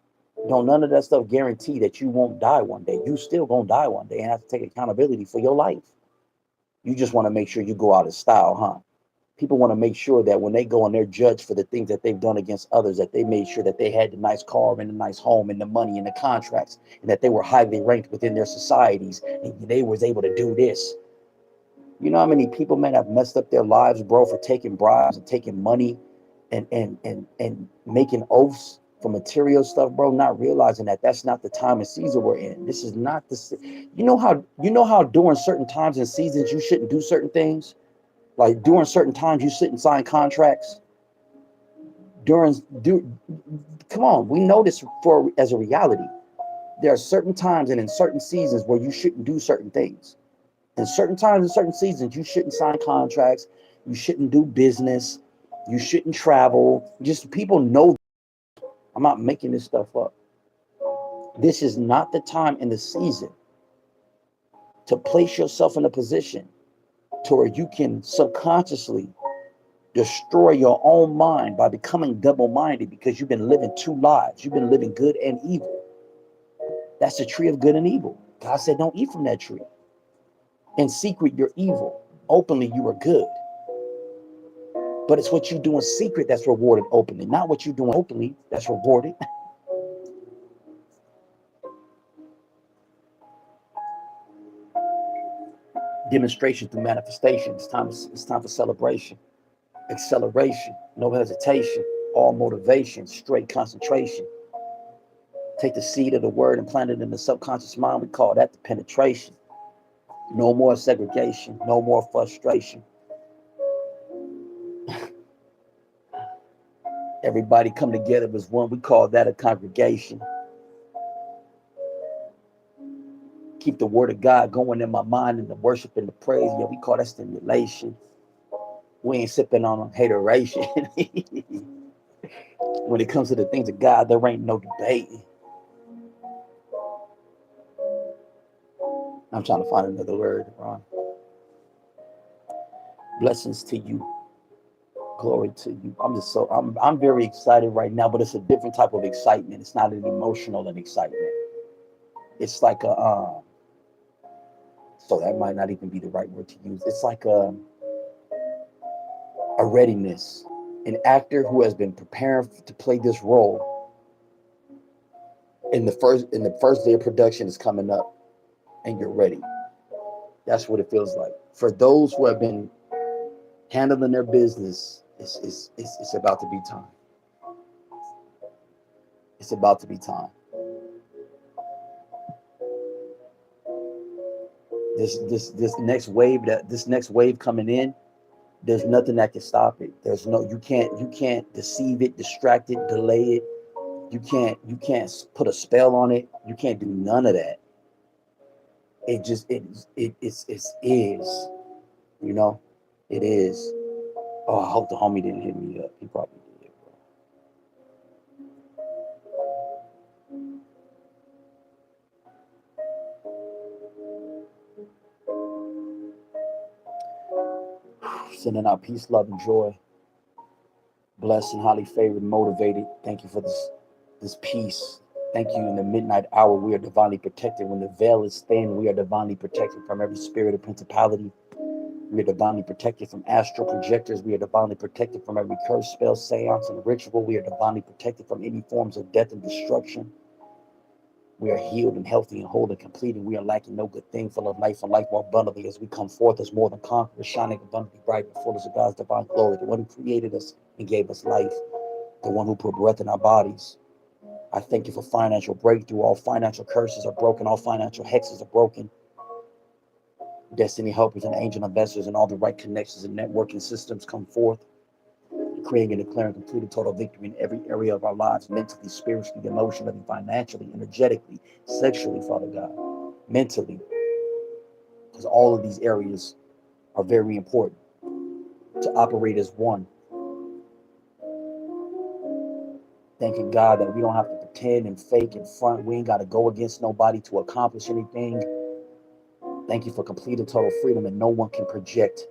don't none of that stuff guarantee that you won't die one day. You still gonna die one day and have to take accountability for your life. You just want to make sure you go out of style, huh? People want to make sure that when they go and they're judged for the things that they've done against others, that they made sure that they had the nice car and the nice home and the money and the contracts, and that they were highly ranked within their societies, and they was able to do this. You know how many people, man, have messed up their lives, bro, for taking bribes and taking money and making oaths for material stuff, bro, not realizing that that's not the time and season we're in. This is not the, you know how during certain times and seasons you shouldn't do certain things? Like during certain times, you sit and sign contracts. Come on, we know this as a reality. There are certain times and in certain seasons where you shouldn't do certain things. In certain times and certain seasons, you shouldn't sign contracts. You shouldn't do business. You shouldn't travel. Just people know. I'm not making this stuff up. This is not the time in the season to place yourself in a position to where you can subconsciously destroy your own mind by becoming double-minded because you've been living two lives. You've been living good and evil. That's the tree of good and evil. God said, don't eat from that tree. In secret, you're evil. Openly, you are good. But it's what you do in secret that's rewarded openly, not what you do openly that's rewarded. Demonstration through manifestation. It's time for celebration. Acceleration, no hesitation, all motivation, straight concentration. Take the seed of the word and plant it in the subconscious mind. We call that the penetration. No more segregation, no more frustration. Everybody come together as one. We call that a congregation. Keep the word of God going in my mind and the worship and the praise. Yeah, we call that stimulation. We ain't sipping on hateration. When it comes to the things of God, there ain't no debate. I'm trying to find another word, Ron. Blessings to you. Glory to you. I'm very excited right now, but it's a different type of excitement. It's not an emotional and excitement. It's like so that might not even be the right word to use. It's like a readiness. An actor who has been preparing to play this role in the first day of production is coming up, and you're ready. That's what it feels like. For those who have been handling their business, it's about to be time. It's about to be time. This next wave coming in, there's nothing that can stop it. You can't deceive it, distract it, delay it. You can't put a spell on it. You can't do none of that. It is, you know, it is. Oh, I hope the homie didn't hit me up. He probably did, bro. Sending out peace, love, and joy. Blessed and highly favored, motivated. Thank you for this peace. Thank you. In the midnight hour, we are divinely protected. When the veil is thin, we are divinely protected from every spirit of principality. We are divinely protected from astral projectors. We are divinely protected from every curse, spell, seance, and ritual. We are divinely protected from any forms of death and destruction. We are healed and healthy and whole and complete, and we are lacking no good thing, full of life and life more abundantly as we come forth as more than conquerors, shining abundantly bright and full of God's divine glory, the one who created us and gave us life, the one who put breath in our bodies. I thank you for financial breakthrough. All financial curses are broken. All financial hexes are broken. Destiny helpers and angel investors and all the right connections and networking systems come forth, creating and declaring complete and total victory in every area of our lives, mentally, spiritually, emotionally, financially, energetically, sexually, Father God. mentally, because all of these areas are very important to operate as one. Thanking God that we don't have to pretend and fake and front. We ain't got to go against nobody to accomplish anything. Thank you for complete and total freedom, and no one can project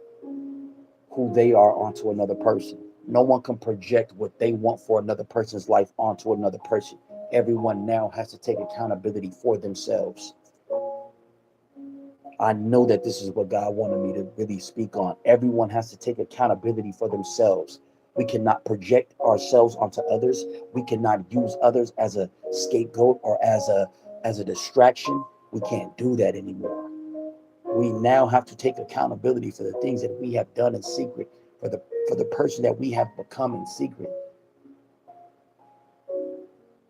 who they are onto another person. No one can project what they want for another person's life onto another person. Everyone now has to take accountability for themselves. I know that this is what God wanted me to really speak on. Everyone has to take accountability for themselves. We cannot project ourselves onto others. We cannot use others as a scapegoat or as a distraction. We can't do that anymore. We now have to take accountability for the things that we have done in secret, for the person that we have become in secret.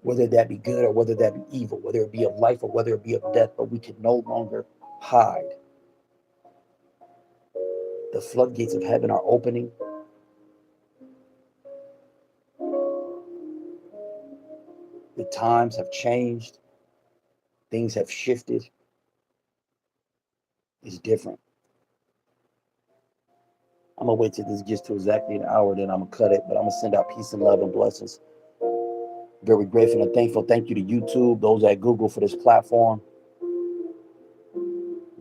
Whether that be good or whether that be evil, whether it be of life or whether it be of death, but we can no longer hide. The floodgates of heaven are opening. The times have changed. Things have shifted. It's different. I'm going to wait till this gets to exactly an hour, then I'm going to cut it. But I'm going to send out peace and love and blessings. Very grateful and thankful. Thank you to YouTube, those at Google for this platform.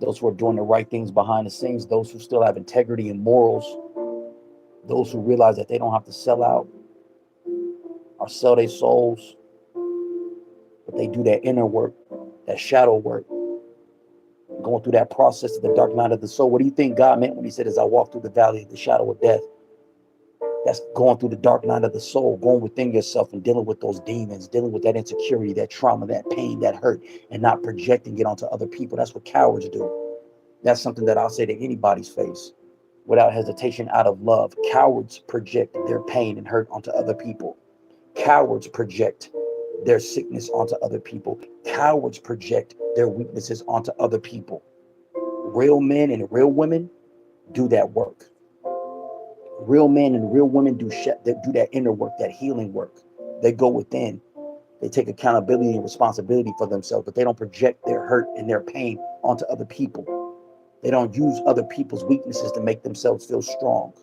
Those who are doing the right things behind the scenes. Those who still have integrity and morals. Those who realize that they don't have to sell out or sell their souls. But they do that inner work, that shadow work. Going through that process of the dark night of the soul. What do you think God meant when he said, as I walk through the valley of the shadow of death? That's going through the dark night of the soul, going within yourself and dealing with those demons, dealing with that insecurity, that trauma, that pain, that hurt, and not projecting it onto other people. That's what cowards do. That's something that I'll say to anybody's face without hesitation, out of love. Cowards project their pain and hurt onto other people. Cowards project their sickness onto other people. Cowards project their weaknesses onto other people. Real men and real women do that work. Real men and real women do that inner work, that healing work. They go within. They take accountability and responsibility for themselves, but they don't project their hurt and their pain onto other people. They don't use other people's weaknesses to make themselves feel strong.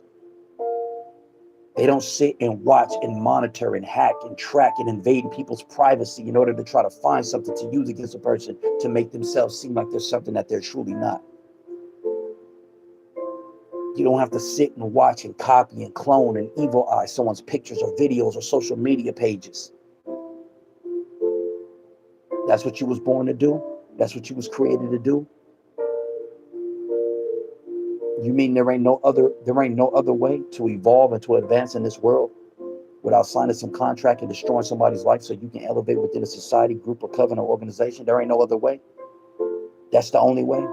They don't sit and watch and monitor and hack and track and invade people's privacy in order to try to find something to use against a person to make themselves seem like there's something that they're truly not. You don't have to sit and watch and copy and clone and evil eye someone's pictures or videos or social media pages. That's what you was born to do. That's what you was created to do. You mean there ain't no other way to evolve and to advance in this world without signing some contract and destroying somebody's life so you can elevate within a society, group, or covenant or organization? There ain't no other way. That's the only way.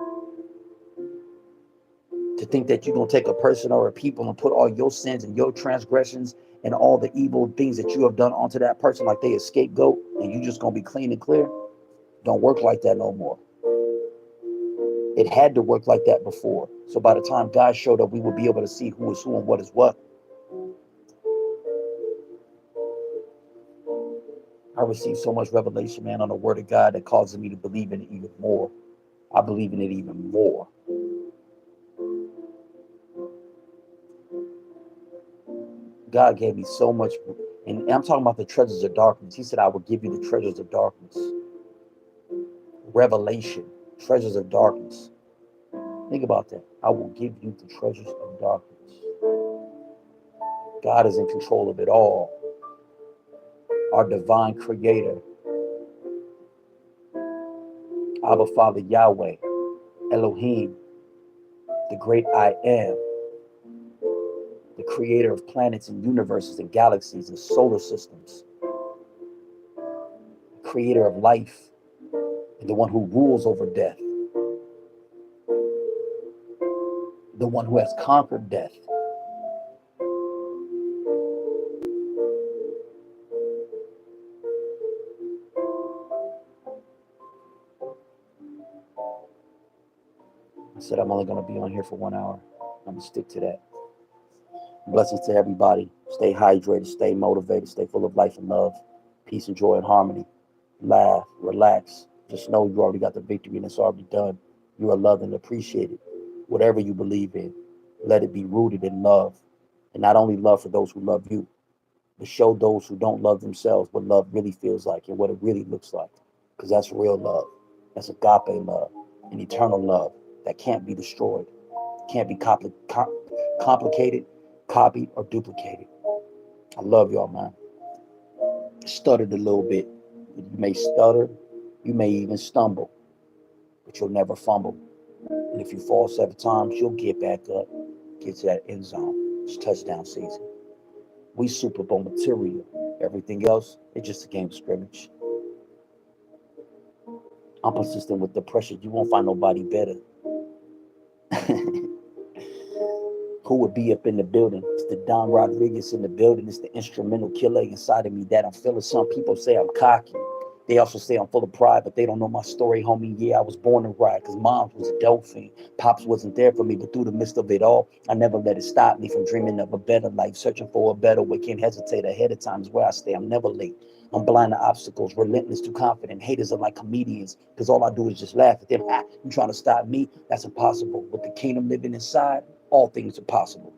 To think that you're going to take a person or a people and put all your sins and your transgressions and all the evil things that you have done onto that person like they a scapegoat and you just going to be clean and clear. Don't work like that no more. It had to work like that before. So by the time God showed up, we would be able to see who is who and what is what. I received so much revelation, man, on the word of God that causes me to believe in it even more. I believe in it even more. God gave me so much, and I'm talking about the treasures of darkness. He said, I will give you the treasures of darkness. Revelation, treasures of darkness. Think about that. I will give you the treasures of darkness. God is in control of it all. Our divine creator, Abba Father Yahweh, Elohim, the great I am, the creator of planets and universes and galaxies and solar systems, the creator of life, and the one who rules over death, the one who has conquered death. I said I'm only going to be on here for 1 hour. I'm going to stick to that. Blessings to everybody. Stay hydrated, stay motivated, stay full of life and love, peace and joy and harmony. Laugh, relax, Just know you already got the victory and it's already done. You are loved and appreciated. Whatever you believe in, let it be rooted in love. And not only love for those who love you, but show those who don't love themselves what love really feels like and what it really looks like. Because that's real love. That's agape love, an eternal love that can't be destroyed, can't be complicated, copied, or duplicated. I love y'all, man. Stuttered a little bit. You may stutter, you may even stumble, but you'll never fumble. And if you fall 7 times, you'll get back up, get to that end zone. It's touchdown season. We Super Bowl material. Everything else, it's just a game of scrimmage. I'm persistent with the pressure. You won't find nobody better. Who would be up in the building? It's the Don Rodriguez in the building. It's the instrumental killer inside of me that I'm feeling. Some people say I'm cocky. They also say I'm full of pride, but they don't know my story, homie. Yeah, I was born to ride because mom was a dolphin. Pops wasn't there for me, but through the midst of it all, I never let it stop me from dreaming of a better life, searching for a better way. Can't hesitate ahead of time is where I stay. I'm never late. I'm blind to obstacles, relentless, too confident. Haters are like comedians because all I do is just laugh at them. You trying to stop me? That's impossible. With the kingdom living inside, all things are possible.